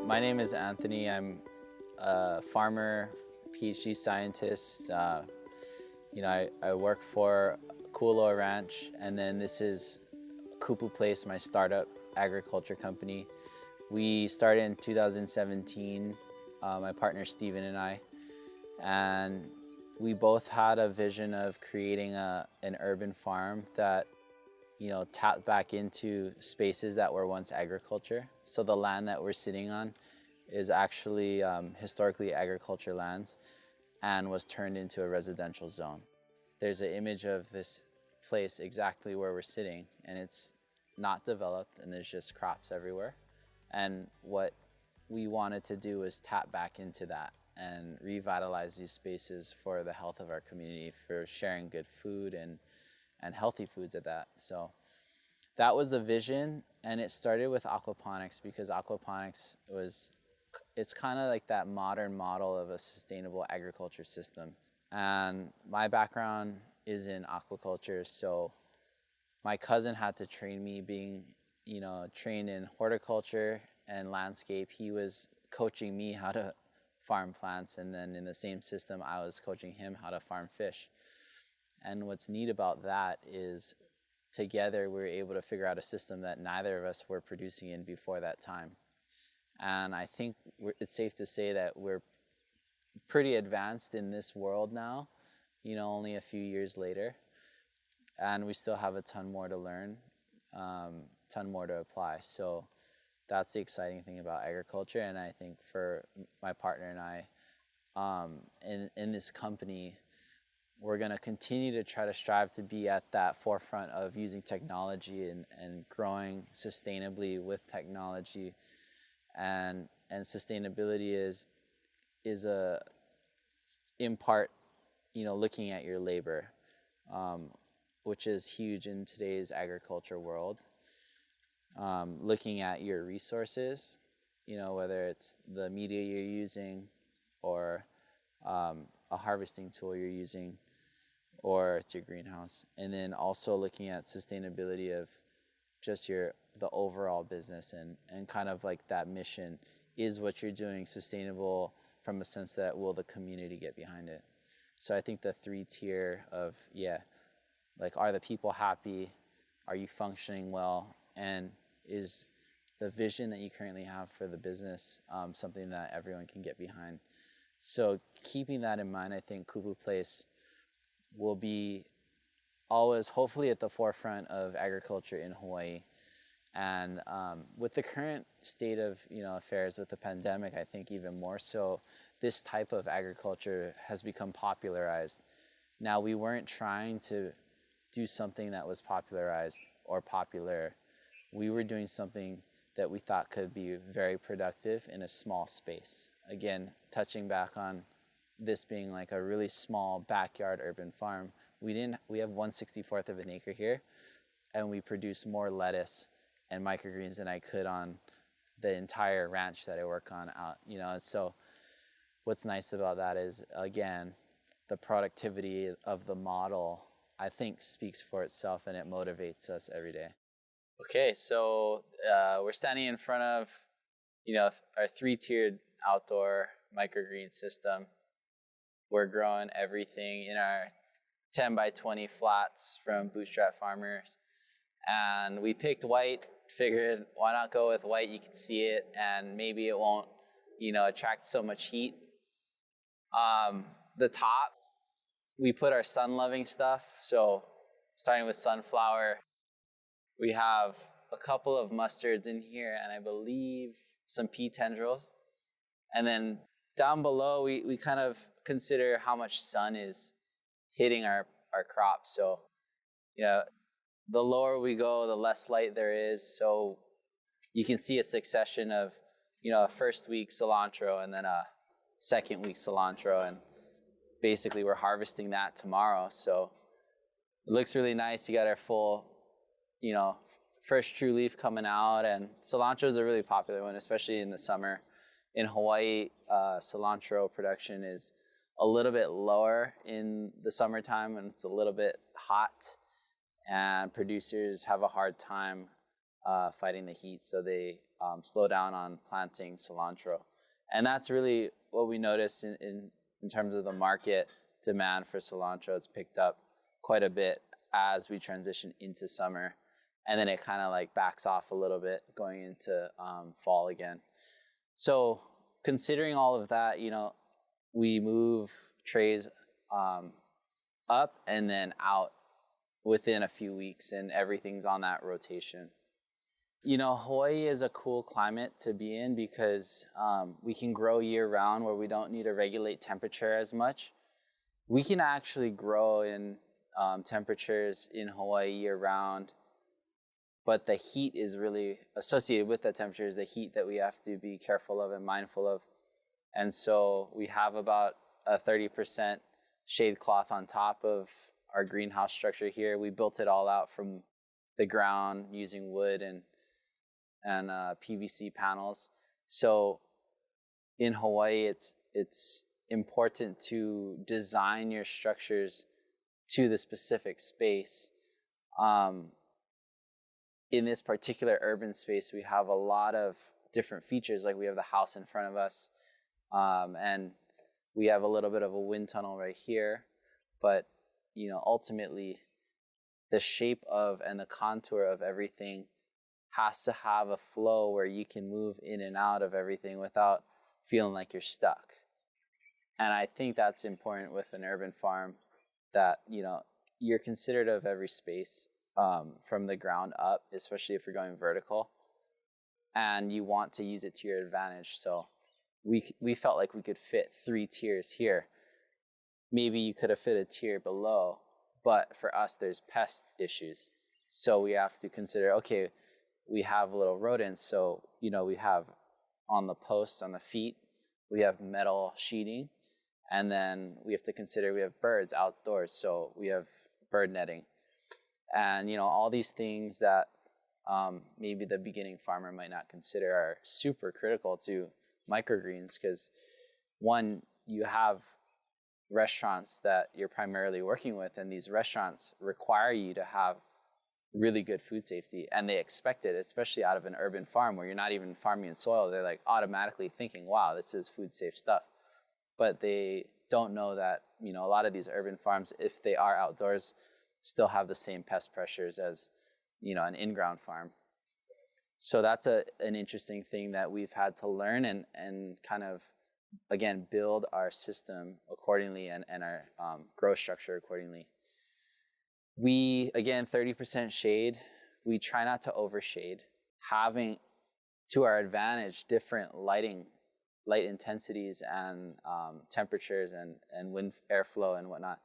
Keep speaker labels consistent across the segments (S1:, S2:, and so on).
S1: My name is Anthony. I'm a farmer, PhD scientist. I work for Kualoa Ranch, and then this is Kupu Place, my startup agriculture company. We started in 2017, my partner Steven and I, and we both had a vision of creating an urban farm that tapped back into spaces that were once agriculture. So the land that we're sitting on is actually historically agriculture lands and was turned into a residential zone. There's an image of this place exactly where we're sitting, and it's not developed and there's just crops everywhere. And what we wanted to do was tap back into that and revitalize these spaces for the health of our community, for sharing good food and healthy foods at that. So that was the vision, and it started with aquaponics because aquaponics it's kind of like that modern model of a sustainable agriculture system. And my background is in aquaculture, so my cousin had to train me, being trained in horticulture and landscape. He was coaching me how to farm plants, and then in the same system I was coaching him how to farm fish. And what's neat about that is together we were able to figure out a system that neither of us were producing in before that time. And I think it's safe to say that we're pretty advanced in this world now, only a few years later. And we still have a ton more to learn, ton more to apply. So that's the exciting thing about agriculture. And I think for my partner and I, in this company, we're going to continue to try to strive to be at that forefront of using technology and growing sustainably with technology. And sustainability is in part, looking at your labor, which is huge in today's agriculture world. Looking at your resources, whether it's the media you're using or a harvesting tool you're using, or it's your greenhouse. And then also looking at sustainability of just the overall business and kind of like that mission. Is what you're doing sustainable from a sense that will the community get behind it? So I think the 3-tier of, are the people happy? Are you functioning well? And is the vision that you currently have for the business something that everyone can get behind? So keeping that in mind, I think Kupu Place will be always hopefully at the forefront of agriculture in Hawaii. And with the current state of affairs with the pandemic, I think even more so, this type of agriculture has become popularized. Now, we weren't trying to do something that was popularized or popular. We were doing something that we thought could be very productive in a small space. Again, touching back on this being like a really small backyard urban farm, we have 1/64 of an acre here, and we produce more lettuce and microgreens than I could on the entire ranch that I work on out, So what's nice about that is, again, the productivity of the model, I think, speaks for itself, and it motivates us every day. Okay, so we're standing in front of, our 3-tiered outdoor microgreen system. We're growing everything in our 10 by 20 flats from bootstrap farmers. And we picked white, figured why not go with white? You can see it, and maybe it won't, attract so much heat. The top, we put our sun-loving stuff. So starting with sunflower, we have a couple of mustards in here, and I believe some pea tendrils. And then down below, we kind of consider how much sun is hitting our crops. So, the lower we go, the less light there is. So you can see a succession of, a first week cilantro and then a second week cilantro. And basically we're harvesting that tomorrow. So it looks really nice. You got our full, first true leaf coming out. And cilantro is a really popular one, especially in the summer. In Hawaii, cilantro production is a little bit lower in the summertime, and it's a little bit hot, and producers have a hard time fighting the heat, so they slow down on planting cilantro. And that's really what we noticed in terms of the market demand for cilantro. It's picked up quite a bit as we transition into summer. And then it kind of like backs off a little bit going into fall again. So considering all of that, you know, we move trays up and then out within a few weeks, and everything's on that rotation. You know, Hawaii is a cool climate to be in because we can grow year round where we don't need to regulate temperature as much. We can actually grow in temperatures in Hawaii year round, but the heat is really associated with the temperature is the heat that we have to be careful of and mindful of. And so we have about a 30% shade cloth on top of our greenhouse structure here. We built it all out from the ground using wood and PVC panels. So in Hawaii, it's important to design your structures to the specific space. In this particular urban space, we have a lot of different features. Like we have the house in front of us, and we have a little bit of a wind tunnel right here. But you know, ultimately, the shape of and the contour of everything has to have a flow where you can move in and out of everything without feeling like you're stuck. And I think that's important with an urban farm, that, you know, you're considerate of every space from the ground up, especially if you're going vertical, and you want to use it to your advantage. So we felt like we could fit 3 tiers here. Maybe you could have fit a tier below, but for us, there's pest issues. So we have to consider, okay, we have little rodents. So, you know, we have on the posts, on the feet, we have metal sheeting. And then we have to consider we have birds outdoors. So we have bird netting. And, you know, all these things that maybe the beginning farmer might not consider are super critical to microgreens, because one, you have restaurants that you're primarily working with, and these restaurants require you to have really good food safety, and they expect it, especially out of an urban farm where you're not even farming in soil. They're like automatically thinking, wow, this is food safe stuff. But they don't know that, you know, a lot of these urban farms, if they are outdoors, still have the same pest pressures as, you know, an in-ground farm. So that's an interesting thing that we've had to learn and kind of, again, build our system accordingly and our growth structure accordingly. We, again, 30% shade. We try not to overshade. Having, to our advantage, different light intensities and temperatures and wind airflow and whatnot,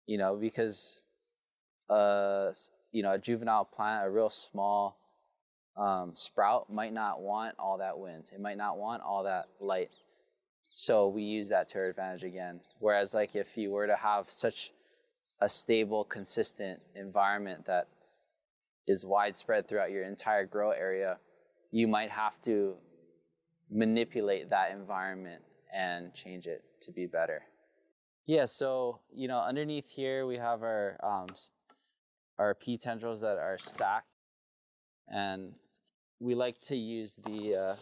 S1: you know, because you know, a juvenile plant, a real small sprout might not want all that wind. It might not want all that light. So we use that to our advantage again. Whereas like if you were to have such a stable, consistent environment that is widespread throughout your entire grow area, you might have to manipulate that environment and change it to be better. Yeah, so, you know, underneath here we have our pea tendrils that are stacked, and we like to use the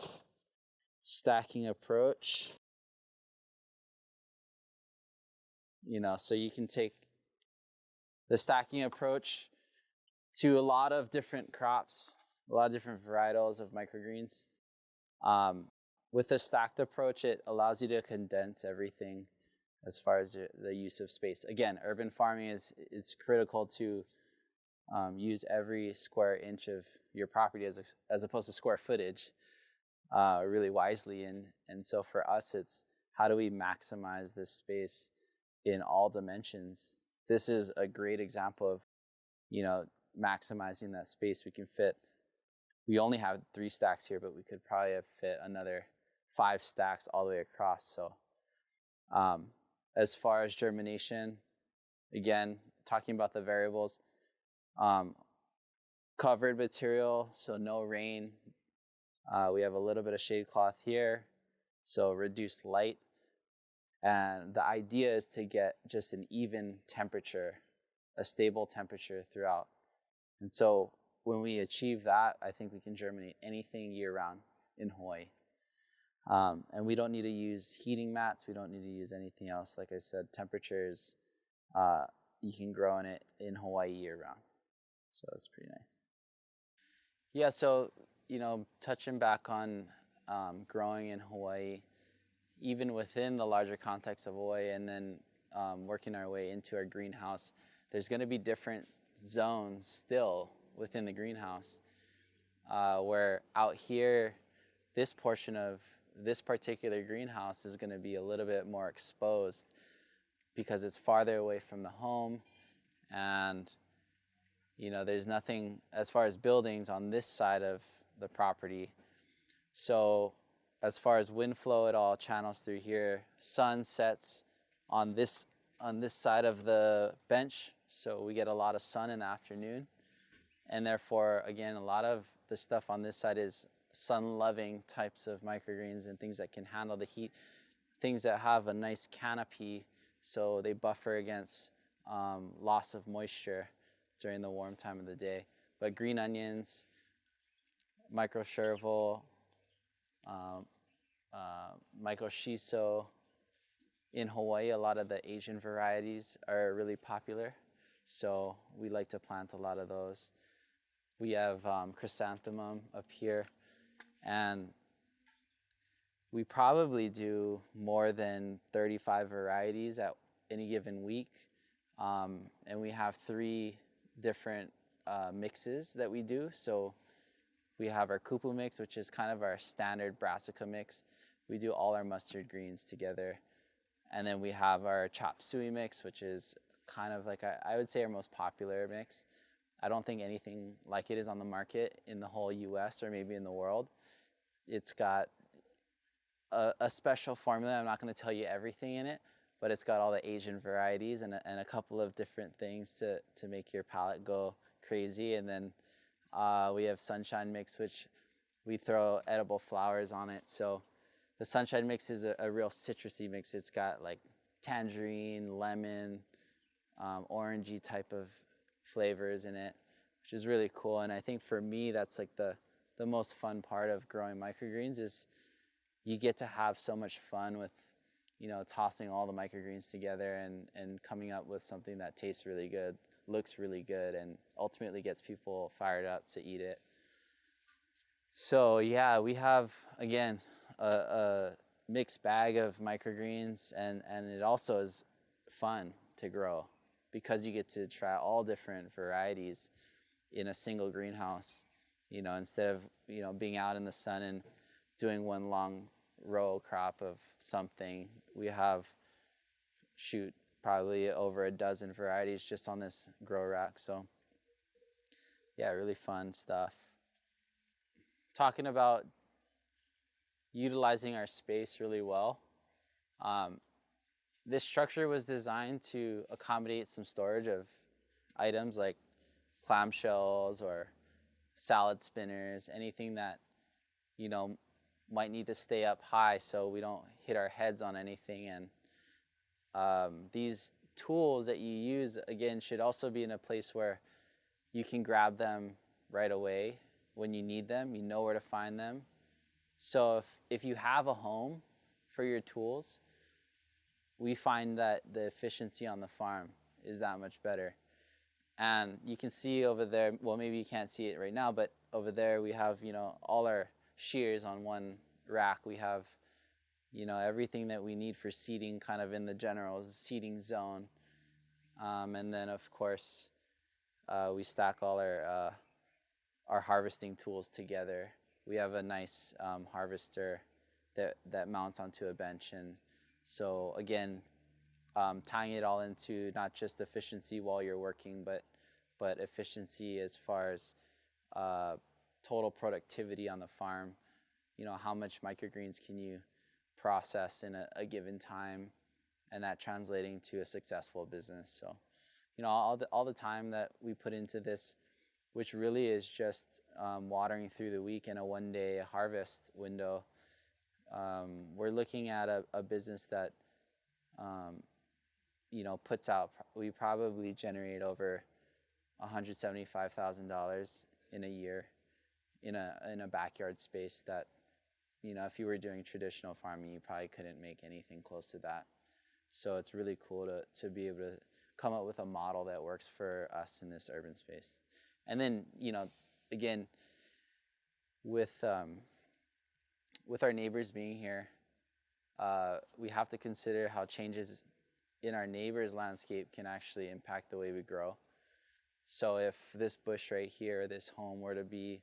S1: stacking approach. You know, so you can take the stacking approach to a lot of different crops, a lot of different varietals of microgreens. With the stacked approach, it allows you to condense everything as far as the use of space. Again, urban farming it's critical to use every square inch of your property as opposed to square footage really wisely. And so for us, it's how do we maximize this space in all dimensions? This is a great example of, you know, maximizing that space. We only have 3 stacks here, but we could probably have fit another 5 stacks all the way across. So as far as germination, again, talking about the variables, covered material, so no rain. We have a little bit of shade cloth here, so reduced light. And the idea is to get just an even temperature, a stable temperature throughout. And so when we achieve that, I think we can germinate anything year round in Hawaii. And we don't need to use heating mats. We don't need to use anything else. Like I said, temperatures, you can grow in it in Hawaii year round. So that's pretty nice. Yeah, so, touching back on growing in Hawaii, even within the larger context of Hawaii, and then working our way into our greenhouse, there's going to be different zones still within the greenhouse, where out here, this portion of this particular greenhouse is going to be a little bit more exposed because it's farther away from the home, and there's nothing as far as buildings on this side of the property. So as far as wind flow, it all channels through here. Sun sets on this side of the bench, so we get a lot of sun in the afternoon, and therefore, again, a lot of the stuff on this side is sun-loving types of microgreens and things that can handle the heat, things that have a nice canopy, so they buffer against loss of moisture during the warm time of the day. But green onions, micro chervil, micro shiso. In Hawaii, a lot of the Asian varieties are really popular, so we like to plant a lot of those. We have chrysanthemum up here, and we probably do more than 35 varieties at any given week, and we have 3 different mixes that we do. So we have our Kupu mix, which is kind of our standard brassica mix. We do all our mustard greens together. And then we have our chop suey mix, which is kind of like, I would say, our most popular mix. I don't think anything like it is on the market in the whole US or maybe in the world. It's got a special formula. I'm not going to tell you everything in it, but it's got all the Asian varieties and a couple of different things to make your palate go crazy. And then we have sunshine mix, which we throw edible flowers on it. So the sunshine mix is a real citrusy mix. It's got like tangerine, lemon, orangey type of flavors in it, which is really cool. And I think for me, that's like the most fun part of growing microgreens is you get to have so much fun with, tossing all the microgreens together and coming up with something that tastes really good, looks really good, and ultimately gets people fired up to eat it. So yeah, we have, again, a mixed bag of microgreens, and it also is fun to grow because you get to try all different varieties in a single greenhouse, instead of, being out in the sun and doing one long row crop of something. We have, probably over a dozen varieties just on this grow rack. So yeah, really fun stuff. Talking about utilizing our space really well. This structure was designed to accommodate some storage of items like clamshells or salad spinners, anything that, might need to stay up high so we don't hit our heads on anything. And these tools that you use, again, should also be in a place where you can grab them right away when you need them. You know where to find them. So if you have a home for your tools, we find that the efficiency on the farm is that much better. And you can see over there, well, maybe you can't see it right now, but over there we have, all our shears on one rack. We have, everything that we need for seeding kind of in the general seeding zone. And then, of course, we stack all our harvesting tools together. We have a nice harvester that mounts onto a bench. And so, again, tying it all into not just efficiency while you're working, but efficiency as far as total productivity on the farm. How much microgreens can you process in a given time, and that translating to a successful business. So, all the time that we put into this, which really is just watering through the week in a one-day harvest window, we're looking at a business that, puts out, we probably generate over $175,000 in a year in a backyard space that, if you were doing traditional farming, you probably couldn't make anything close to that. So it's really cool to be able to come up with a model that works for us in this urban space. And then, again, with our neighbors being here, we have to consider how changes in our neighbor's landscape can actually impact the way we grow. So if this bush right here, this home, were to be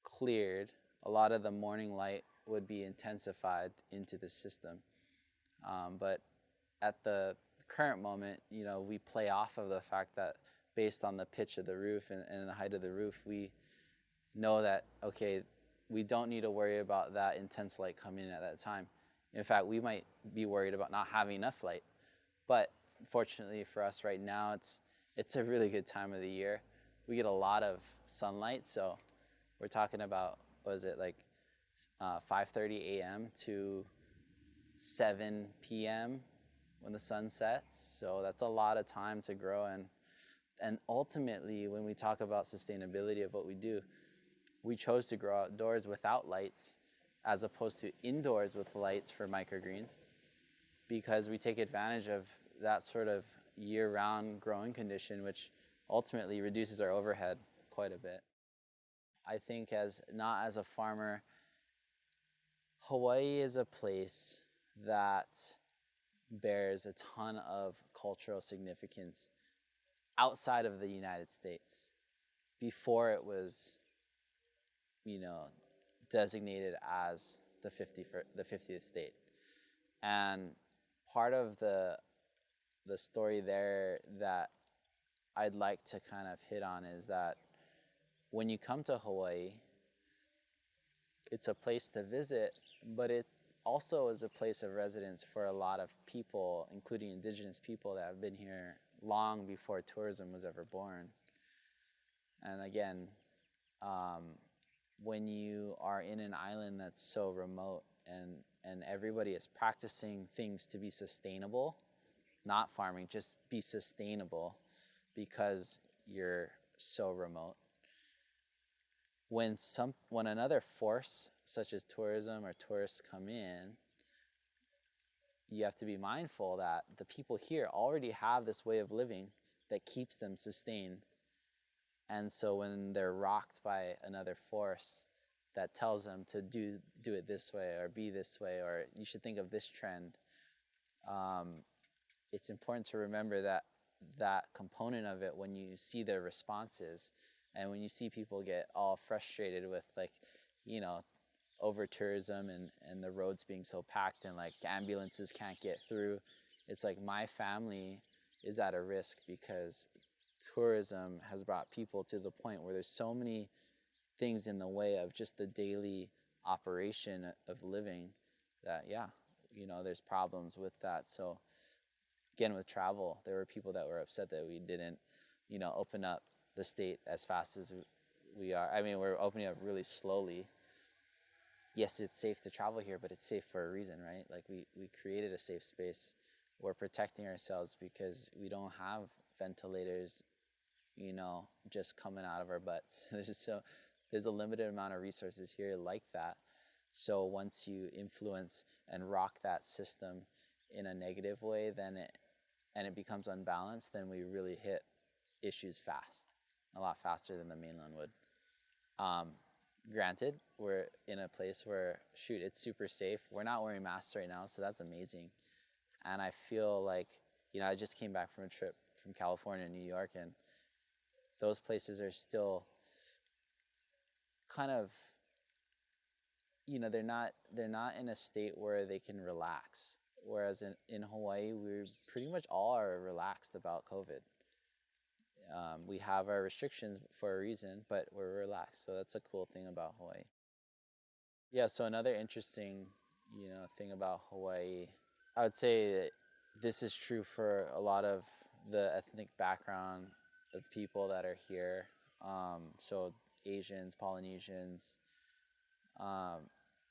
S1: cleared, a lot of the morning light would be intensified into the system. But at the current moment, we play off of the fact that based on the pitch of the roof and the height of the roof, we know that, okay, we don't need to worry about that intense light coming in at that time. In fact, we might be worried about not having enough light. But fortunately for us right now, it's a really good time of the year. We get a lot of sunlight, so we're talking about, what is it, like 5:30 a.m. to 7 p.m. when the sun sets. So that's a lot of time to grow. And ultimately, when we talk about sustainability of what we do, we chose to grow outdoors without lights as opposed to indoors with lights for microgreens, because we take advantage of that sort of year-round growing condition, which ultimately reduces our overhead quite a bit. I think not as a farmer, Hawaii is a place that bears a ton of cultural significance outside of the United States before it was, designated as the 50th state. And part of the story there that I'd like to kind of hit on is that when you come to Hawaii, it's a place to visit, but it also is a place of residence for a lot of people, including indigenous people that have been here long before tourism was ever born. And again, when you are in an island that's so remote and everybody is practicing things to be sustainable, not farming, just be sustainable because you're so remote. When another force, such as tourism or tourists, come in, you have to be mindful that the people here already have this way of living that keeps them sustained. And so when they're rocked by another force that tells them to do it this way or be this way, or you should think of this trend, it's important to remember that component of it when you see their responses. And when you see people get all frustrated with, like, over tourism and the roads being so packed and like ambulances can't get through, it's like my family is at a risk because tourism has brought people to the point where there's so many things in the way of just the daily operation of living that, there's problems with that. So again, with travel, there were people that were upset that we didn't, open up the state as fast as we are. I mean, we're opening up really slowly. Yes, it's safe to travel here, but it's safe for a reason, right? Like we created a safe space. We're protecting ourselves because we don't have ventilators, just coming out of our butts. There's a limited amount of resources here like that. So once you influence and rock that system in a negative way, then it becomes unbalanced, then we really hit issues fast, a lot faster than the mainland would. Granted, we're in a place where, it's super safe. We're not wearing masks right now, so that's amazing. And I feel like, I just came back from a trip from California and New York, and those places are still kind of, they're not in a state where they can relax. Whereas in Hawaii, we pretty much all are relaxed about COVID. We have our restrictions for a reason, but we're relaxed. So that's a cool thing about Hawaii. Yeah, so another interesting, thing about Hawaii, I would say that this is true for a lot of the ethnic background of people that are here. So Asians, Polynesians, a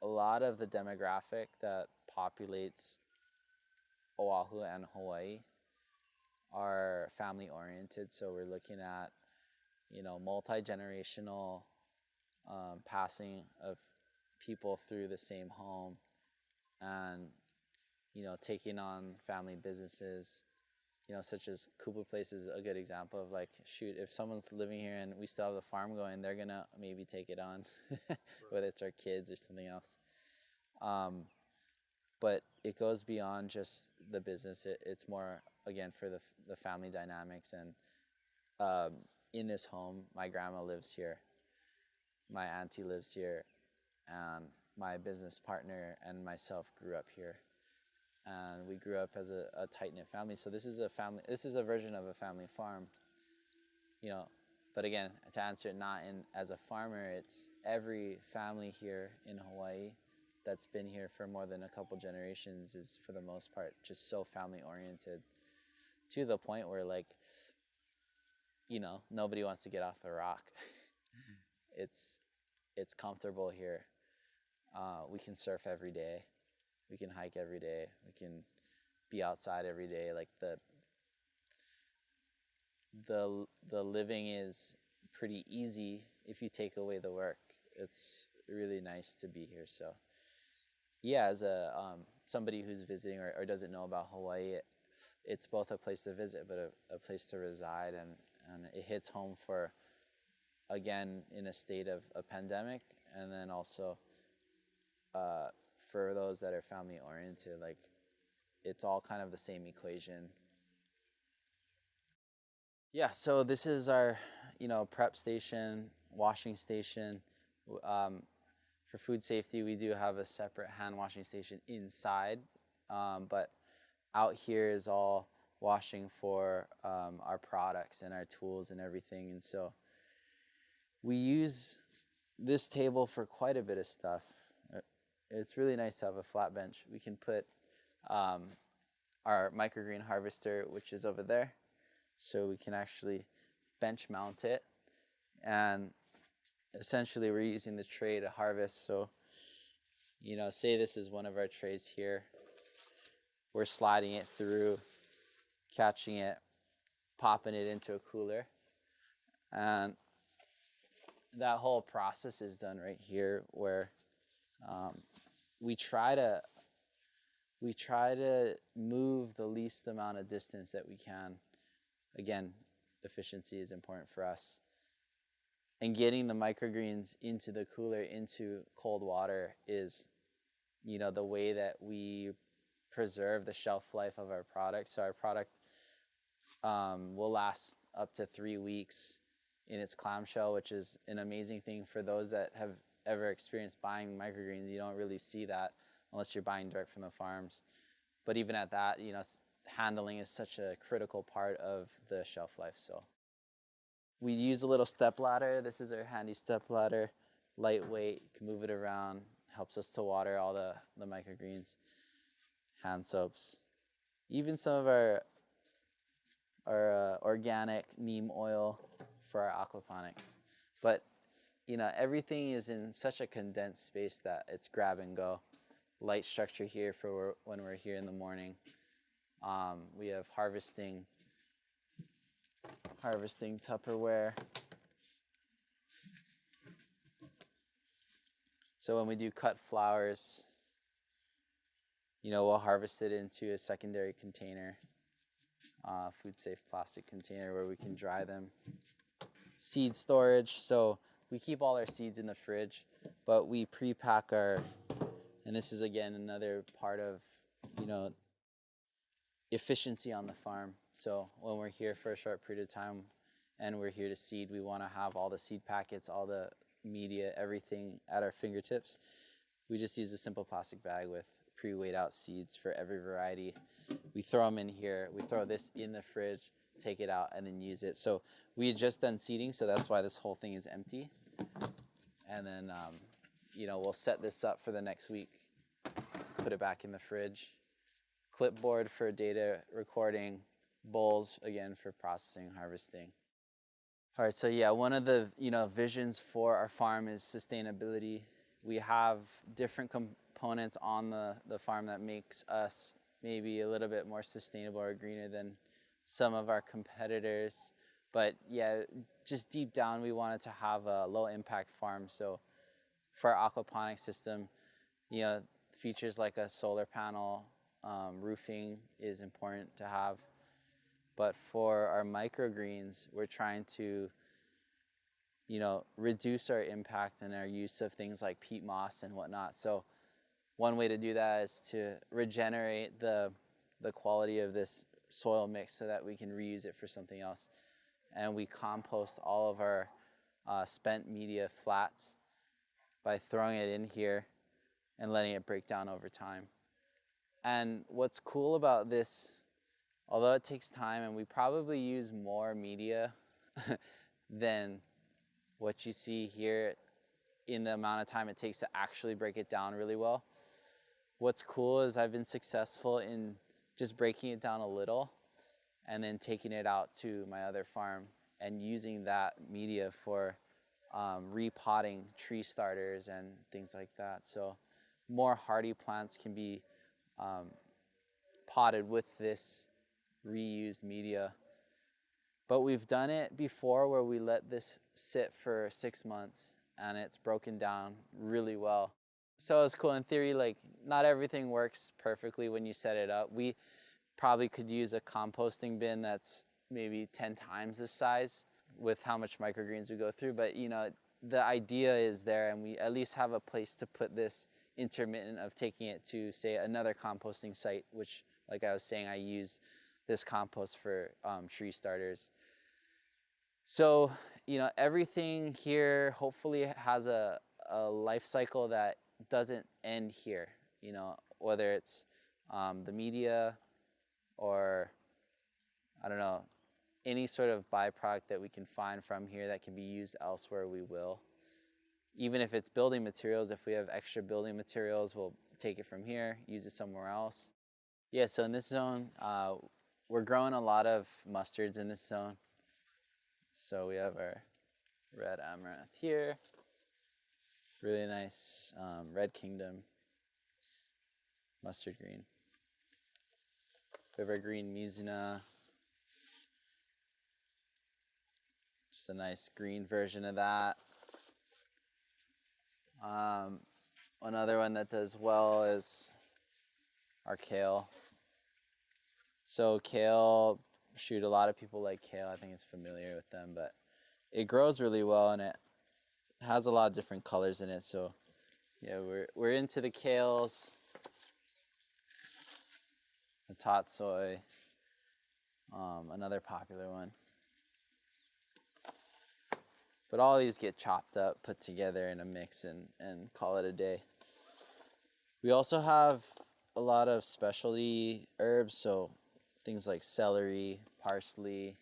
S1: lot of the demographic that populates Oahu and Hawaii are family oriented. So we're looking at, multi-generational passing of people through the same home, and taking on family businesses, such as Kupu Place is a good example of, like, shoot, if someone's living here and we still have the farm going, they're gonna maybe take it on, whether it's our kids or something else. But it goes beyond just the business. It's more, again, for the family dynamics. And in this home, my grandma lives here, my auntie lives here, and my business partner and myself grew up here. And we grew up as a tight-knit family. So this is a version of a family farm, but again, to answer it not as a farmer, it's every family here in Hawaii that's been here for more than a couple generations is, for the most part, just so family oriented, to the point where, like, nobody wants to get off the rock. It's comfortable here. We can surf every day. We can hike every day. We can be outside every day. Like, the living is pretty easy if you take away the work. It's really nice to be here. So yeah, as somebody who's visiting or doesn't know about Hawaii, it's both a place to visit but a place to reside, and it hits home for, again, in a state of a pandemic, and then also for those that are family oriented. Like, it's all kind of the same equation. Yeah, so this is our prep station, washing station. For food safety, we do have a separate hand washing station inside, but out here is all washing for our products and our tools and everything. And so we use this table for quite a bit of stuff. It's really nice to have a flat bench. We can put our microgreen harvester, which is over there, so we can actually bench mount it. And essentially, we're using the tray to harvest. So, say this is one of our trays here. We're sliding it through, catching it, popping it into a cooler. And that whole process is done right here, where we try to move the least amount of distance that we can. Again, efficiency is important for us. And getting the microgreens into the cooler, into cold water, is, the way that we preserve the shelf life of our product. So our product will last up to 3 weeks in its clamshell, which is an amazing thing for those that have ever experienced buying microgreens. You don't really see that unless you're buying direct from the farms. But even at that, handling is such a critical part of the shelf life. So we use a little step ladder. This is our handy step ladder, lightweight, you can move it around, helps us to water all the microgreens, hand soaps, even some of our organic neem oil for our aquaponics. But everything is in such a condensed space that it's grab and go. Light structure here for when we're here in the morning. We have harvesting Tupperware. So when we do cut flowers, we'll harvest it into a secondary container, food safe plastic container where we can dry them. Seed storage, so we keep all our seeds in the fridge, but we pre-pack and this is, again, another part of, efficiency on the farm. So when we're here for a short period of time and we're here to seed, we want to have all the seed packets, all the media, everything at our fingertips. We just use a simple plastic bag with pre-weighed out seeds for every variety. We throw them in here. We throw this in the fridge, take it out, and then use it. So we had just done seeding, so that's why this whole thing is empty. And then, we'll set this up for the next week, put it back in the fridge. Clipboard for data recording, bowls, again, for processing, harvesting. All right, so yeah, one of the visions for our farm is sustainability. We have different components on the farm that makes us maybe a little bit more sustainable or greener than some of our competitors. But yeah, just deep down, we wanted to have a low impact farm. So for our aquaponics system, you know, features like a solar panel, roofing is important to have. But for our microgreens, we're trying to, you know, reduce our impact and our use of things like peat moss and whatnot. So one way to do that is to regenerate the quality of this soil mix so that we can reuse it for something else. And we compost all of our spent media flats by throwing it in here and letting it break down over time. And what's cool about this, although it takes time and we probably use more media than what you see here in the amount of time it takes to actually break it down really well. What's cool is I've been successful in just breaking it down a little and then taking it out to my other farm and using that media for repotting tree starters and things like that. So more hardy plants can be potted with this reused media. But we've done it before where we let this sit for 6 months and it's broken down really well. So it's cool in theory, like not everything works perfectly when you set it up. We probably could use a composting bin that's maybe 10 times this size with how much microgreens we go through. But you know, the idea is there and we at least have a place to put this intermittent of taking it to say another composting site, which like I was saying, I use this compost for tree starters. So, you know, everything here hopefully has a life cycle that doesn't end here, you know, whether it's the media or, I don't know, any sort of byproduct that we can find from here that can be used elsewhere, we will. Even if it's building materials, if we have extra building materials, we'll take it from here, use it somewhere else. Yeah, so in this zone, we're growing a lot of mustards in this zone. So we have our red amaranth here, really nice red kingdom mustard green. We have our green mizuna, just a nice green version of that. Another one that does well is our kale. So kale, shoot, a lot of people like kale. I think it's familiar with them, but it grows really well and it has a lot of different colors in it. So yeah, we're into the kales, the tatsoi, another popular one. But all these get chopped up, put together in a mix and call it a day. We also have a lot of specialty herbs, so things like celery, parsley.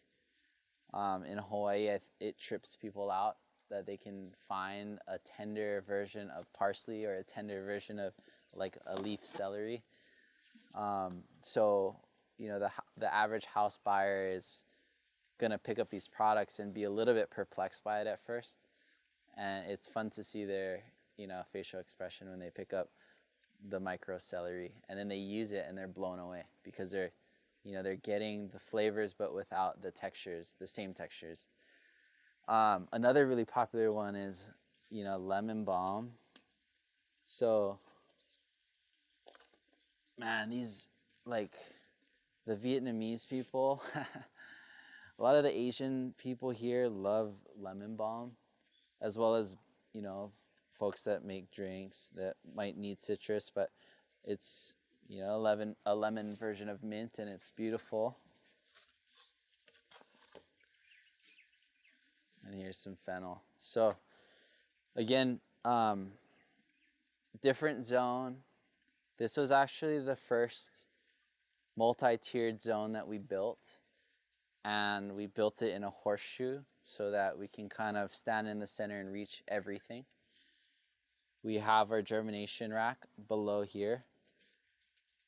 S1: In Hawaii, it trips people out that they can find a tender version of parsley or a tender version of like a leaf celery. So, you know, the average house buyer is gonna pick up these products and be a little bit perplexed by it at first. And it's fun to see their, you know, facial expression when they pick up the micro celery and then they use it and they're blown away because they're, you know, they're getting the flavors but without the textures, the same textures. Another really popular one is, you know, lemon balm. So, man, these, like, the Vietnamese people, a lot of the Asian people here love lemon balm, as well as, you know, folks that make drinks that might need citrus, but it's, you know, a lemon version of mint and it's beautiful. And here's some fennel. So again, different zone. This was actually the first multi-tiered zone that we built. And we built it in a horseshoe so that we can kind of stand in the center and reach everything. We have our germination rack below here.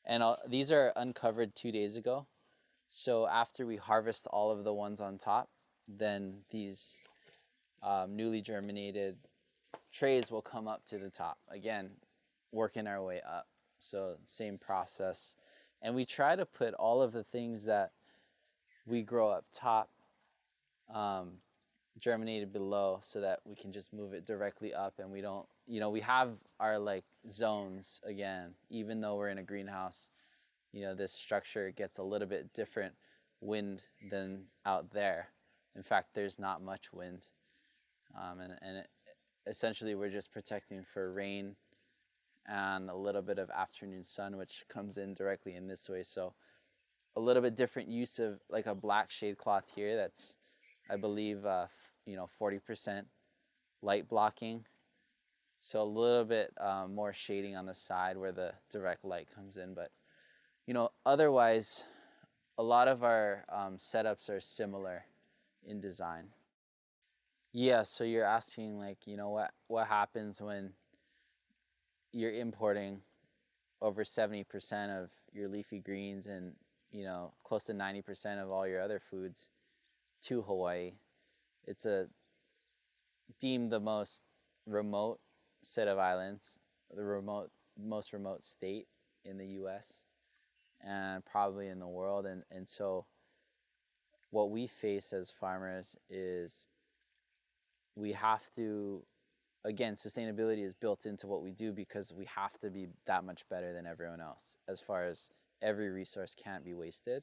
S1: And these are uncovered 2 days ago. So after we harvest all of the ones on top, then these newly germinated trays will come up to the top. Again, working our way up. So same process. And we try to put all of the things that we grow up top germinated below so that we can just move it directly up, and we don't, we have our like zones again, even though we're in a greenhouse. This structure gets a little bit different wind than out there. In fact, there's not much wind. Essentially we're just protecting for rain and a little bit of afternoon sun, which comes in directly in this way. So a little bit different use of like a black shade cloth here that's, I believe, 40% light blocking. So a little bit more shading on the side where the direct light comes in. But, otherwise, a lot of our setups are similar in design. Yeah, so you're asking like, what happens when you're importing over 70% of your leafy greens and, close to 90% of all your other foods to Hawaii. It's deemed the most remote set of islands, the most remote state in the US and probably in the world. And so what we face as farmers is we have to, again, sustainability is built into what we do because we have to be that much better than everyone else as far as every resource can't be wasted.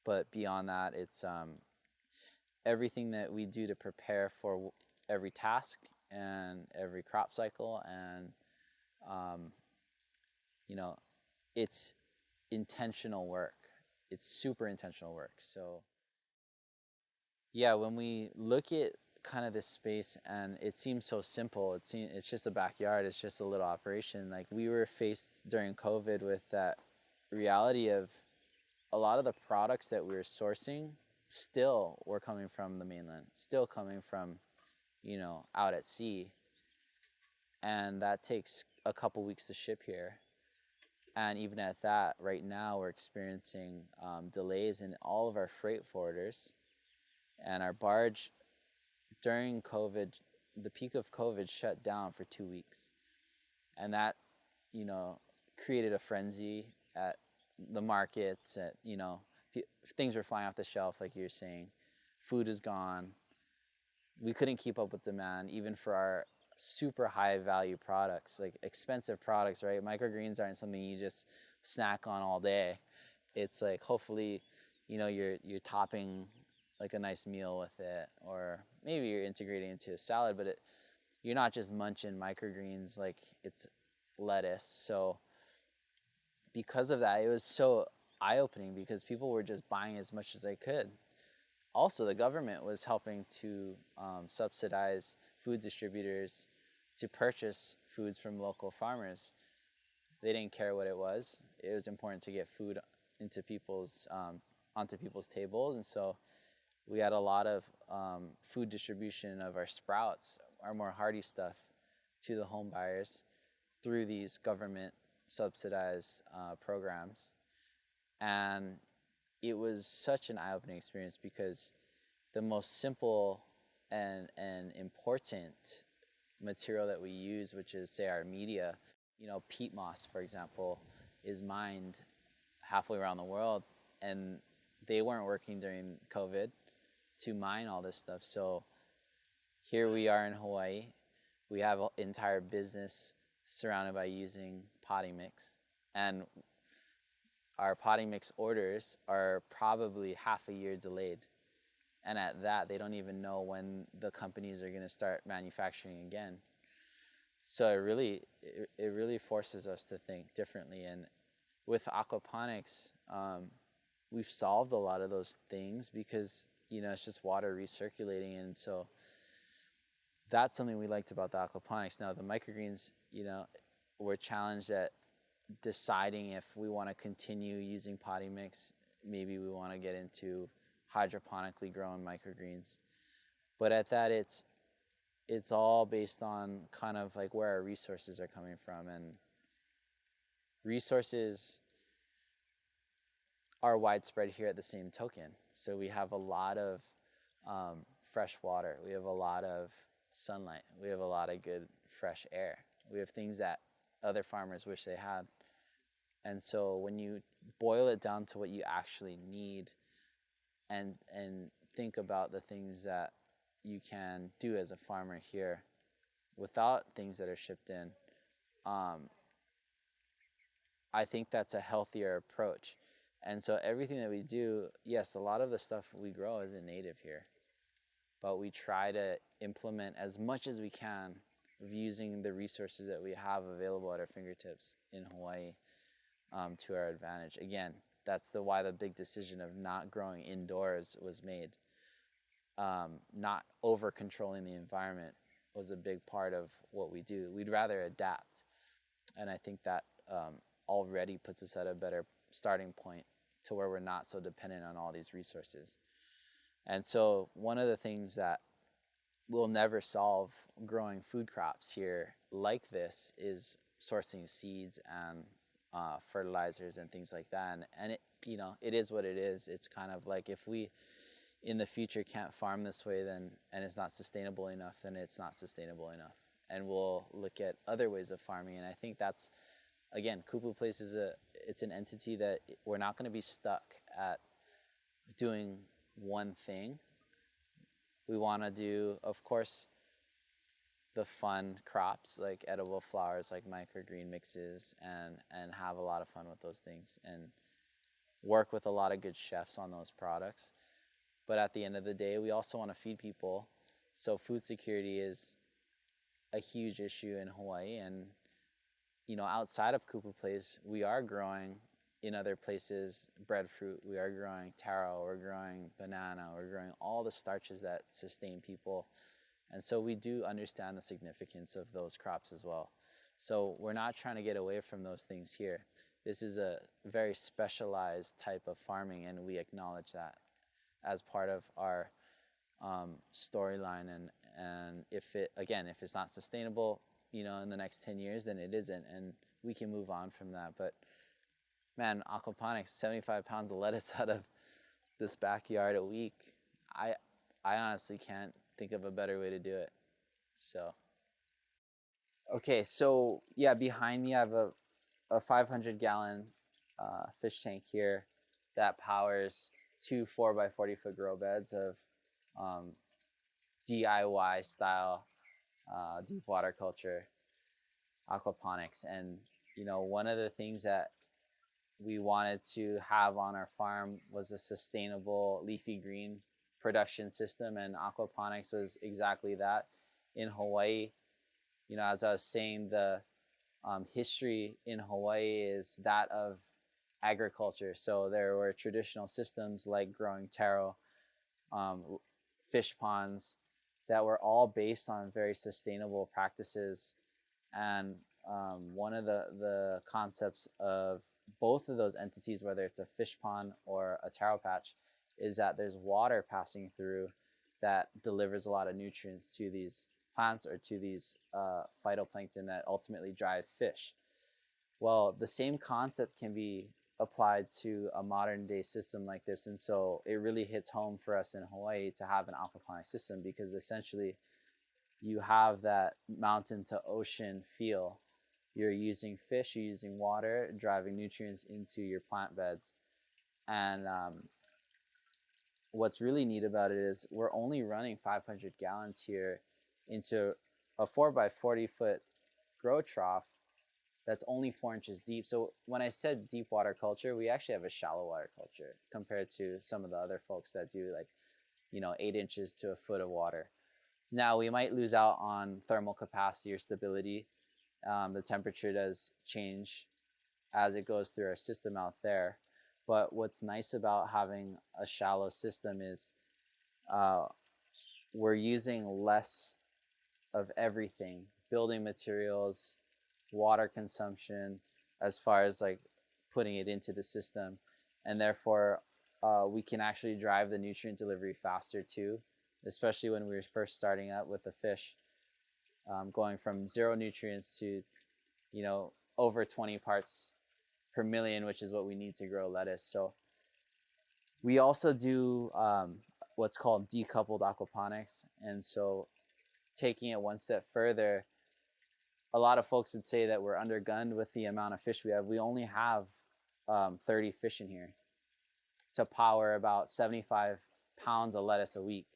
S1: But beyond that, it's everything that we do to prepare for every task and every crop cycle. And, it's intentional work. It's super intentional work. So yeah, when we look at kind of this space and it seems so simple, it's just a backyard, it's just a little operation. Like we were faced during COVID with that reality of a lot of the products that we were sourcing still were coming from the mainland, still coming from, out at sea. And that takes a couple weeks to ship here. And even at that, right now we're experiencing delays in all of our freight forwarders. And our barge during COVID, the peak of COVID, shut down for 2 weeks. And that, created a frenzy at the markets. Things were flying off the shelf, like you're saying. Food is gone. We couldn't keep up with demand, even for our super high value products, like expensive products, right? Microgreens aren't something you just snack on all day. It's like, hopefully, you're topping like a nice meal with it, or maybe you're integrating into a salad, but you're not just munching microgreens like it's lettuce. So because of that, it was so eye-opening because people were just buying as much as they could. Also, the government was helping to subsidize food distributors to purchase foods from local farmers. They didn't care what it was. It was important to get food into onto people's tables. And so we had a lot of food distribution of our sprouts, our more hardy stuff, to the home buyers through these government subsidized programs. And it was such an eye-opening experience because the most simple and important material that we use, which is, say, our media, peat moss, for example, is mined halfway around the world, and they weren't working during COVID to mine all this stuff. So here we are in Hawaii. We have an entire business surrounded by using potting mix, and our potting mix orders are probably half a year delayed. And at that, they don't even know when the companies are going to start manufacturing again. So it really forces us to think differently. And with aquaponics, we've solved a lot of those things because, it's just water recirculating. And so that's something we liked about the aquaponics. Now the microgreens, we're challenged at deciding if we want to continue using potting mix. Maybe we want to get into hydroponically grown microgreens. But at that, it's all based on kind of like where our resources are coming from. And resources are widespread here at the same token. So we have a lot of fresh water. We have a lot of sunlight. We have a lot of good fresh air. We have things that other farmers wish they had. And so when you boil it down to what you actually need and think about the things that you can do as a farmer here without things that are shipped in, I think that's a healthier approach. And so everything that we do, yes, a lot of the stuff we grow isn't native here, but we try to implement as much as we can of using the resources that we have available at our fingertips in Hawaii to our advantage. Again, that's why the big decision of not growing indoors was made. Not over controlling the environment was a big part of what we do. We'd rather adapt. And I think that already puts us at a better starting point to where we're not so dependent on all these resources. And so one of the things that will never solve growing food crops here like this is sourcing seeds and fertilizers and things like that. And it, you know, it is what it is. It's kind of like if we in the future can't farm this way, then and it's not sustainable enough, then it's not sustainable enough. And we'll look at other ways of farming. And I think that's, again, Kupu Place is it's an entity that we're not going to be stuck at doing one thing. We want to do, of course, the fun crops like edible flowers, like microgreen mixes, and have a lot of fun with those things and work with a lot of good chefs on those products. But at the end of the day, we also want to feed people. So food security is a huge issue in Hawaii. And, you know, outside of Kupu Place, we are growing in other places breadfruit, we are growing taro, we're growing banana, we're growing all the starches that sustain people. And so we do understand the significance of those crops as well. So we're not trying to get away from those things here. This is a very specialized type of farming, and we acknowledge that as part of our storyline. And if it's not sustainable, you know, in the next 10 years, then it isn't, and we can move on from that. But man, aquaponics, 75 pounds of lettuce out of this backyard a week. I honestly can't think of a better way to do it. So, okay, so yeah, behind me I have a 500-gallon fish tank here that powers 2 4x40-foot grow beds of DIY style deep water culture aquaponics. And you know, one of the things that we wanted to have on our farm was a sustainable leafy green production system, and aquaponics was exactly that. In Hawaii, you know, as I was saying, the history in Hawaii is that of agriculture. So there were traditional systems like growing taro, fish ponds, that were all based on very sustainable practices. And one of the concepts of both of those entities, whether it's a fish pond or a taro patch, is that there's water passing through that delivers a lot of nutrients to these plants or to these phytoplankton that ultimately drive fish. Well, the same concept can be applied to a modern day system like this. And so it really hits home for us in Hawaii to have an aquaponic system, because essentially you have that mountain to ocean feel. You're using fish, you're using water, driving nutrients into your plant beds. And what's really neat about it is we're only running 500 gallons here into a 4x40-foot grow trough that's only 4 inches deep. So when I said deep water culture, we actually have a shallow water culture compared to some of the other folks that do, like, you know, 8 inches to a foot of water. Now, we might lose out on thermal capacity or stability. The temperature does change as it goes through our system out there. But what's nice about having a shallow system is we're using less of everything: building materials, water consumption, as far as like putting it into the system. And therefore, we can actually drive the nutrient delivery faster too, especially when we were first starting out with the fish, going from 0 nutrients to, you know, over 20 parts per million, which is what we need to grow lettuce. So we also do what's called decoupled aquaponics. And so taking it one step further, a lot of folks would say that we're undergunned with the amount of fish we have. We only have 30 fish in here to power about 75 pounds of lettuce a week.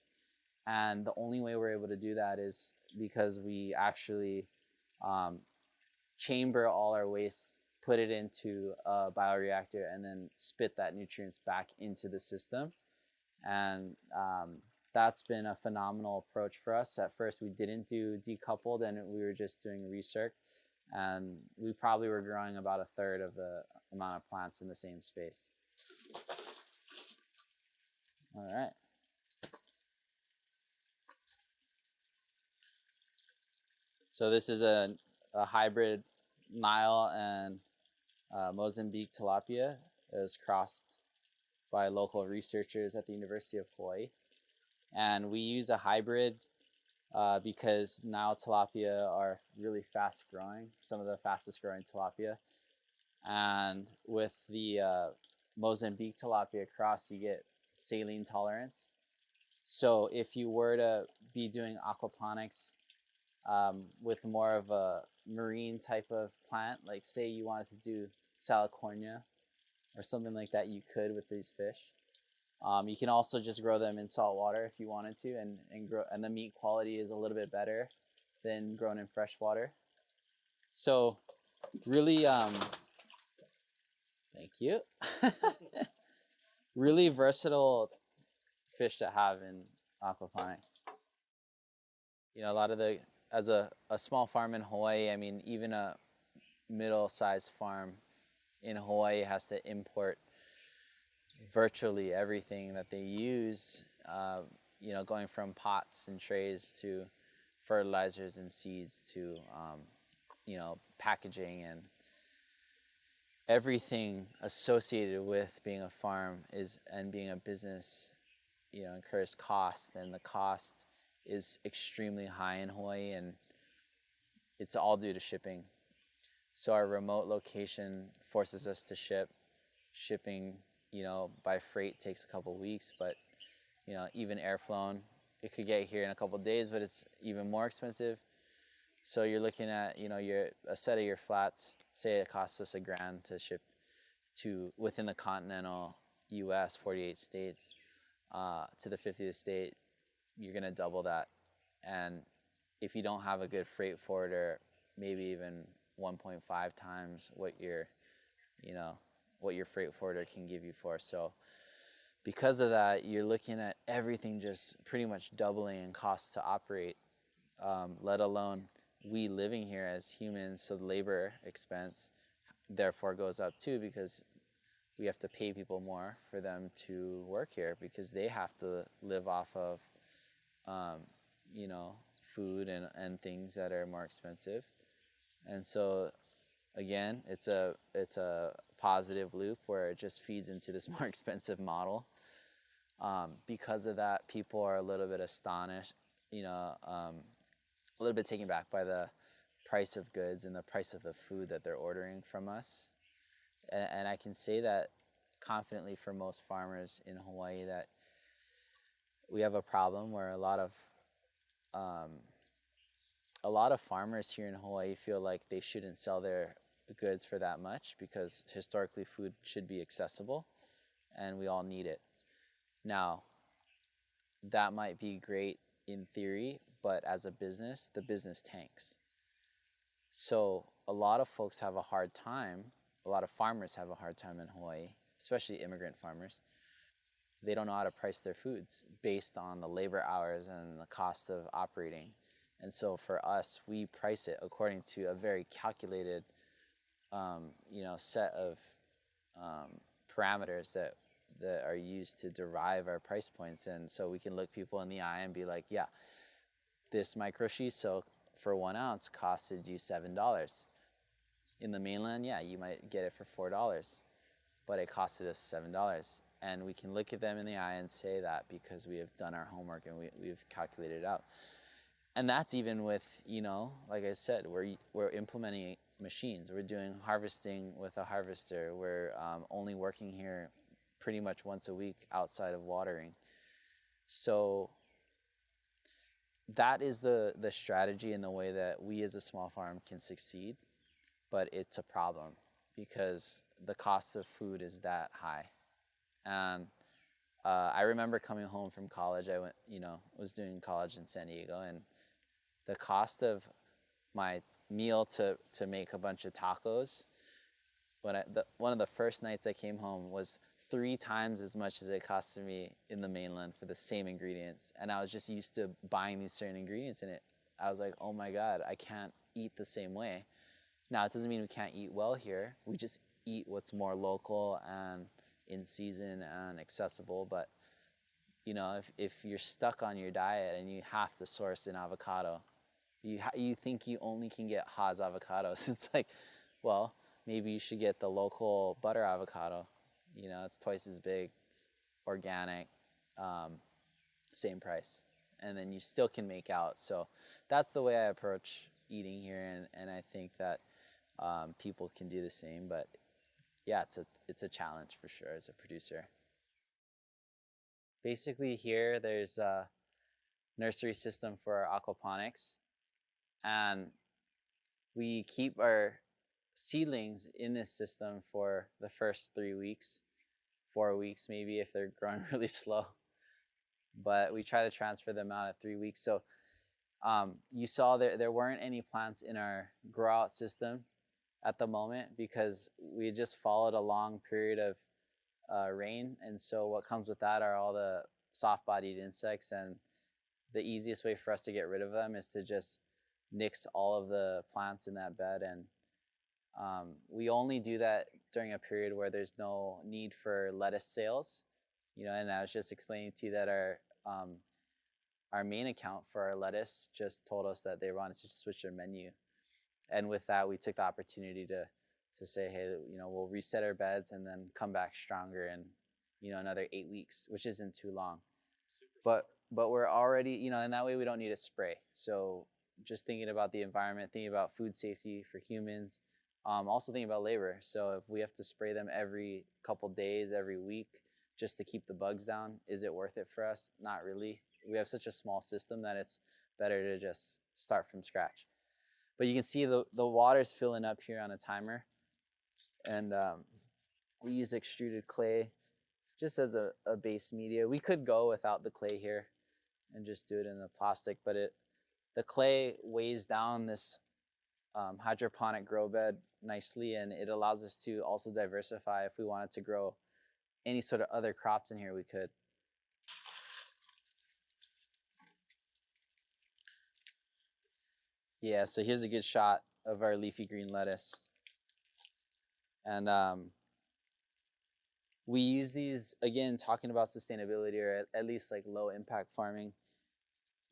S1: And the only way we're able to do that is because we actually chamber all our waste, put it into a bioreactor, and then spit that nutrients back into the system. And that's been a phenomenal approach for us. At first, we didn't do decoupled, and we were just doing recirc. And we probably were growing about a third of the amount of plants in the same space. All right. So this is a hybrid Nile and Mozambique tilapia. It was crossed by local researchers at the University of Hawaii. And we use a hybrid because Nile tilapia are really fast growing, some of the fastest growing tilapia. And with the Mozambique tilapia cross, you get saline tolerance. So if you were to be doing aquaponics with more of a marine type of plant, like say you wanted to do salicornia or something like that, you could with these fish. You can also just grow them in salt water if you wanted to, and the meat quality is a little bit better than grown in fresh water. So really, thank you. Really versatile fish to have in aquaponics. You know, a lot of as a small farm in Hawaii, I mean, even a middle-sized farm in Hawaii has to import virtually everything that they use, you know, going from pots and trays to fertilizers and seeds to, you know, packaging, and everything associated with being a farm and being a business, you know, incurs cost, and the cost is extremely high in Hawaii, and it's all due to shipping. So our remote location forces us to shipping, you know, by freight takes a couple weeks, but, you know, even air flown, it could get here in a couple days, but it's even more expensive. So you're looking at, you know, a set of your flats, say it costs us $1,000 to ship to within the continental US, 48 states, to the 50th state, you're gonna double that. And if you don't have a good freight forwarder, maybe even 1.5 times what your freight forwarder can give you for. So because of that, you're looking at everything just pretty much doubling in cost to operate, let alone we living here as humans. So the labor expense therefore goes up too, because we have to pay people more for them to work here, because they have to live off of, you know, food and things that are more expensive. And so again, it's a positive loop where it just feeds into this more expensive model. Because of that, people are a little bit astonished, you know, a little bit taken back by the price of goods and the price of the food that they're ordering from us. And I can say that confidently for most farmers in Hawaii, that we have a problem where a lot of farmers here in Hawaii feel like they shouldn't sell their goods for that much, because historically food should be accessible and we all need it. Now, that might be great in theory, but as a business, the business tanks. So a lot of folks have a hard time, a lot of farmers have a hard time in Hawaii, especially immigrant farmers. They don't know how to price their foods based on the labor hours and the cost of operating. And so for us, we price it according to a very calculated, you know, set of parameters that are used to derive our price points. And so we can look people in the eye and be like, yeah, this micro shiso for 1 ounce costed you $7. In the mainland, yeah, you might get it for $4, but it costed us $7. And we can look at them in the eye and say that because we have done our homework and we've calculated it out. And that's even with, you know, like I said, we're implementing machines. We're doing harvesting with a harvester. We're only working here pretty much once a week outside of watering. So that is the strategy and the way that we as a small farm can succeed. But it's a problem because the cost of food is that high. And I remember coming home from college. I went, was doing college in San Diego, and the cost of my meal to make a bunch of tacos one of the first nights I came home was 3 times as much as it costed me in the mainland for the same ingredients. And I was just used to buying these certain ingredients in it. I was like, oh my God, I can't eat the same way. Now, it doesn't mean we can't eat well here. We just eat what's more local and in season and accessible. But, if you're stuck on your diet and you have to source an avocado, you think you only can get Haas avocados. It's like, well, maybe you should get the local butter avocado. It's twice as big, organic, same price. And then you still can make out. So that's the way I approach eating here. And I think that people can do the same. But yeah, it's a challenge for sure as a producer. Basically here, there's a nursery system for aquaponics. And we keep our seedlings in this system for the first 3 weeks, 4 weeks maybe if they're growing really slow. But we try to transfer them out at 3 weeks. So you saw there weren't any plants in our grow out system at the moment because we just followed a long period of rain. And so what comes with that are all the soft-bodied insects. And the easiest way for us to get rid of them is to just nix all of the plants in that bed. And we only do that during a period where there's no need for lettuce sales, and I was just explaining to you that our main account for our lettuce just told us that they wanted to switch their menu. And with that, we took the opportunity to say, hey, we'll reset our beds and then come back stronger in, another 8 weeks, which isn't too long. But we're already, and that way we don't need a spray. So just thinking about the environment, thinking about food safety for humans, also thinking about labor. So if we have to spray them every couple days, every week, just to keep the bugs down, is it worth it for us? Not really. We have such a small system that it's better to just start from scratch. But you can see the water's filling up here on a timer. And we use extruded clay just as a base media. We could go without the clay here and just do it in the plastic, but the clay weighs down this hydroponic grow bed nicely, and it allows us to also diversify. If we wanted to grow any sort of other crops in here, we could. Yeah, so here's a good shot of our leafy green lettuce. And we use these, again, talking about sustainability, or at least like low impact farming.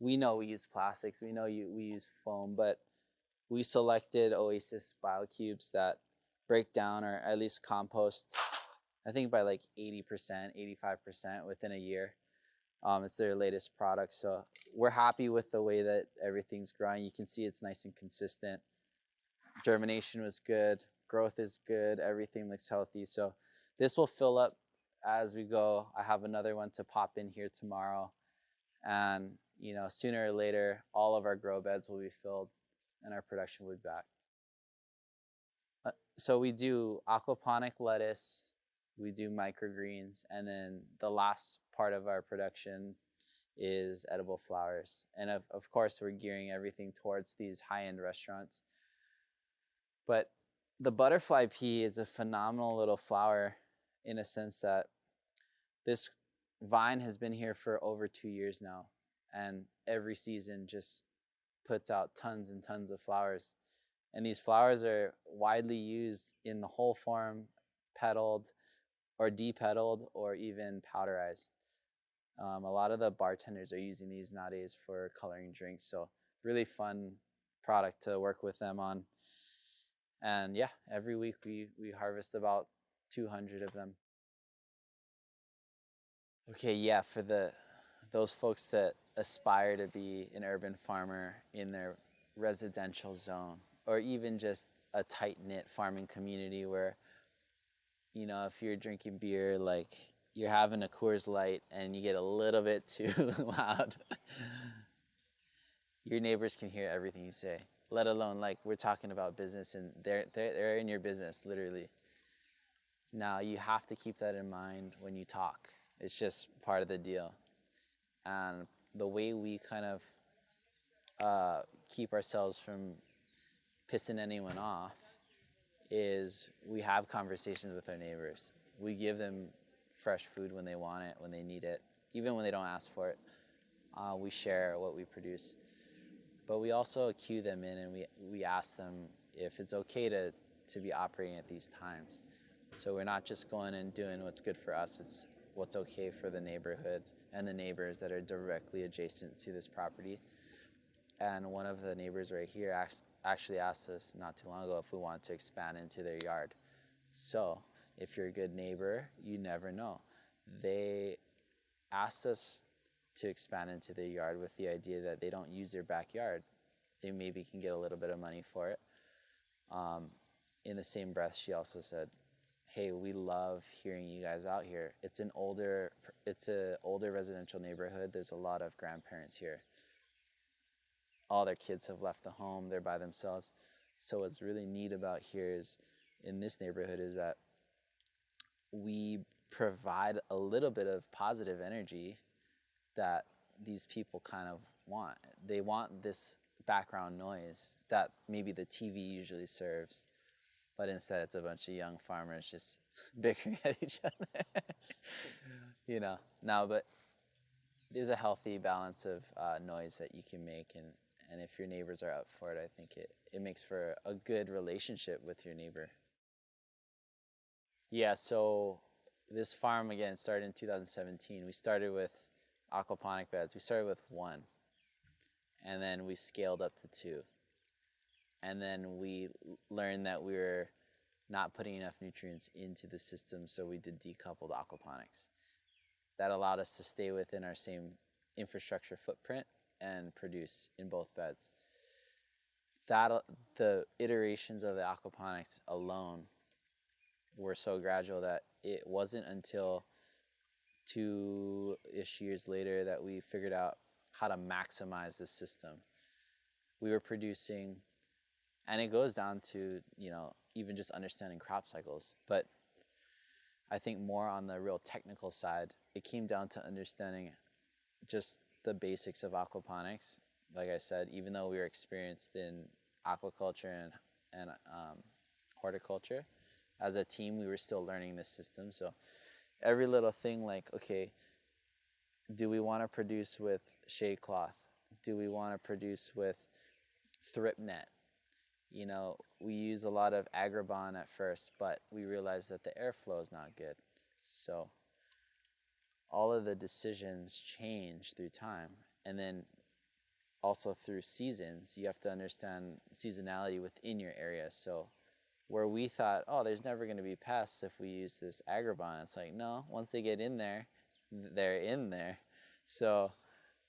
S1: We know we use plastics, we know we use foam, but we selected Oasis BioCubes that break down or at least compost, I think by like 80%, 85% within a year. It's their latest product. So we're happy with the way that everything's growing. You can see it's nice and consistent. Germination was good. Growth is good. Everything looks healthy. So this will fill up as we go. I have another one to pop in here tomorrow. And, sooner or later, all of our grow beds will be filled and our production will be back. So we do aquaponic lettuce, we do microgreens, and then the last part of our production is edible flowers. And of course, we're gearing everything towards these high-end restaurants. But the butterfly pea is a phenomenal little flower in a sense that this vine has been here for over 2 years now. And every season just puts out tons and tons of flowers. And these flowers are widely used in the whole form, petaled or depetaled or even powderized. A lot of the bartenders are using these nowadays for coloring drinks. So really fun product to work with them on. And yeah, every week we harvest about 200 of them. Okay, yeah, for those folks that aspire to be an urban farmer in their residential zone, or even just a tight-knit farming community where, if you're drinking beer, like you're having a Coors Light and you get a little bit too loud, your neighbors can hear everything you say, let alone like we're talking about business and they're in your business, literally. Now, you have to keep that in mind when you talk. It's just part of the deal. And the way we kind of keep ourselves from pissing anyone off is we have conversations with our neighbors. We give them fresh food when they want it, when they need it, even when they don't ask for it. We share what we produce. But we also cue them in, and we ask them if it's okay to be operating at these times. So we're not just going and doing what's good for us, it's what's okay for the neighborhood and the neighbors that are directly adjacent to this property. And one of the neighbors right here actually asked us not too long ago if we wanted to expand into their yard. So if you're a good neighbor, you never know. They asked us to expand into their yard with the idea that they don't use their backyard. They maybe can get a little bit of money for it. In the same breath, she also said, hey, we love hearing you guys out here. It's an older residential neighborhood. There's a lot of grandparents here. All their kids have left the home. They're by themselves. So what's really neat about here is, in this neighborhood, is that we provide a little bit of positive energy that these people kind of want. They want this background noise that maybe the TV usually serves, but instead it's a bunch of young farmers just bickering at each other. You know, no, but there's a healthy balance of noise that you can make, and if your neighbors are up for it, I think it makes for a good relationship with your neighbor. Yeah, so this farm, again, started in 2017. We started with aquaponic beds. We started with one, and then we scaled up to two. And then we learned that we were not putting enough nutrients into the system, so we did decoupled aquaponics. That allowed us to stay within our same infrastructure footprint and produce in both beds. The iterations of the aquaponics alone were so gradual that it wasn't until 2-ish years later that we figured out how to maximize the system. We were producing, and it goes down to, you know, even just understanding crop cycles, but I think more on the real technical side, it came down to understanding just the basics of aquaponics. Like I said, even though we were experienced in aquaculture and horticulture, as a team, we were still learning this system. So every little thing, like, okay, do we want to produce with shade cloth? Do we want to produce with thrip net? You know, we use a lot of agribon at first, but we realized that the airflow is not good. So all of the decisions change through time. And then also through seasons, you have to understand seasonality within your area. So where we thought, oh, there's never going to be pests if we use this agribon, it's like, no, once they get in there, they're in there. So,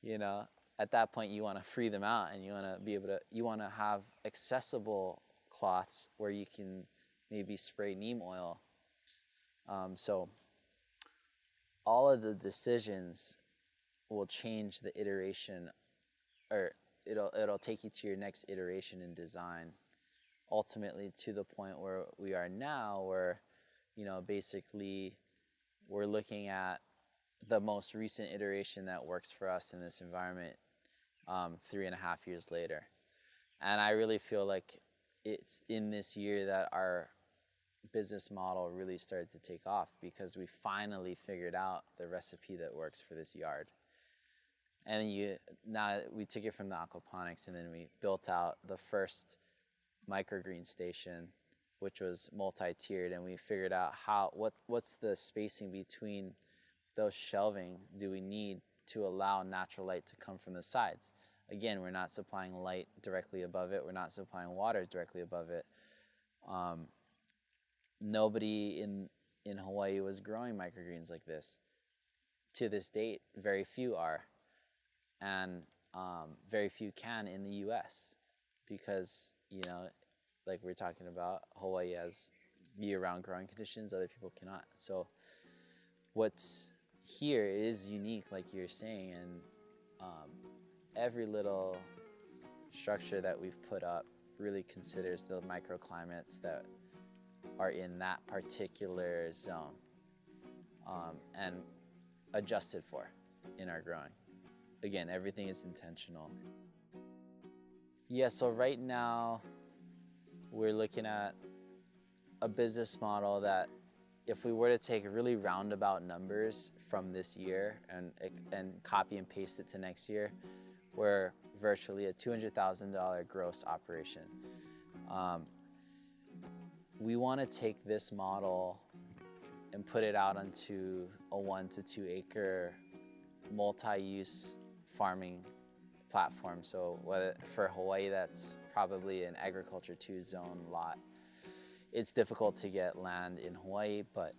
S1: you know, at that point you want to free them out, and you want to be able to, you want to have accessible cloths where you can maybe spray neem oil. So all of the decisions will change the iteration, or it'll take you to your next iteration in design, ultimately to the point where we are now, where, you know, basically we're looking at the most recent iteration that works for us in this environment 3.5 years later. And I really feel like it's in this year that our business model really started to take off, because we finally figured out the recipe that works for this yard. And now we took it from the aquaponics, and then we built out the first microgreen station, which was multi-tiered, and we figured out what's the spacing between those shelving do we need to allow natural light to come from the sides. Again, we're not supplying light directly above it. We're not supplying water directly above it. Nobody in Hawaii was growing microgreens like this. To this date, very few are, and very few can in the US, because, you know, like we're talking about, Hawaii has year-round growing conditions, other people cannot. So what's here is unique, like you're saying, and every little structure that we've put up really considers the microclimates that are in that particular zone. And adjusted for in our growing. Again, everything is intentional. Yeah, so right now we're looking at a business model that if we were to take really roundabout numbers from this year and copy and paste it to next year, we're virtually a $200,000 gross operation. We want to take this model and put it out onto a 1 to 2 acre multi-use farming platform. So for Hawaii, that's probably an agriculture 2 zone lot. It's difficult to get land in Hawaii, but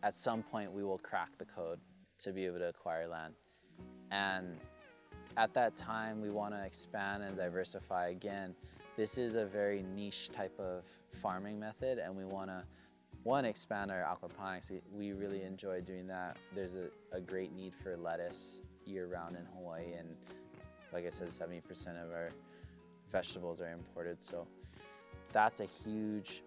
S1: at some point we will crack the code to be able to acquire land. And at that time, we want to expand and diversify again. This is a very niche type of farming method, and we want to, one, expand our aquaponics. We really enjoy doing that. There's a great need for lettuce year-round in Hawaii, and like I said, 70% of our vegetables are imported. So that's a huge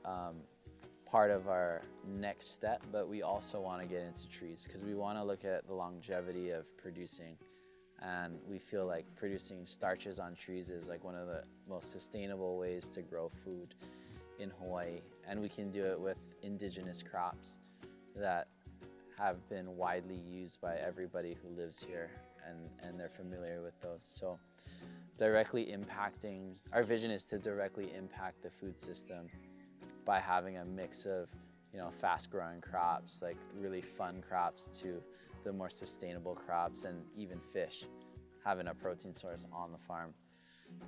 S1: part of our next step, but we also want to get into trees because we want to look at the longevity of producing. And we feel like producing starches on trees is like one of the most sustainable ways to grow food in Hawaii. And we can do it with indigenous crops that have been widely used by everybody who lives here, and they're familiar with those. So directly impacting, our vision is to directly impact the food system by having a mix of, fast growing crops, like really fun crops, to the more sustainable crops, and even fish, having a protein source on the farm.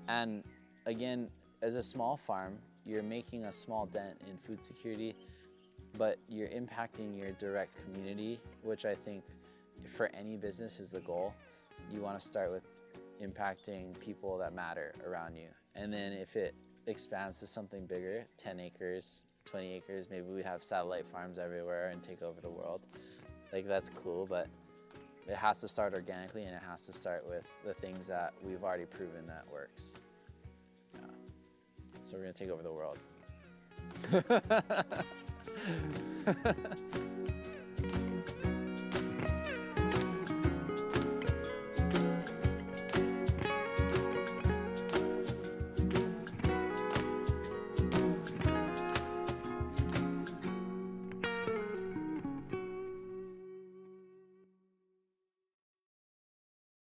S1: And again, as a small farm, you're making a small dent in food security, but you're impacting your direct community, which I think for any business is the goal. You want to start with impacting people that matter around you. And then if it expands to something bigger, 10 acres, 20 acres, maybe we have satellite farms everywhere and take over the world. Like, that's cool, but it has to start organically, and it has to start with the things that we've already proven that works. Yeah. So we're gonna take over the world.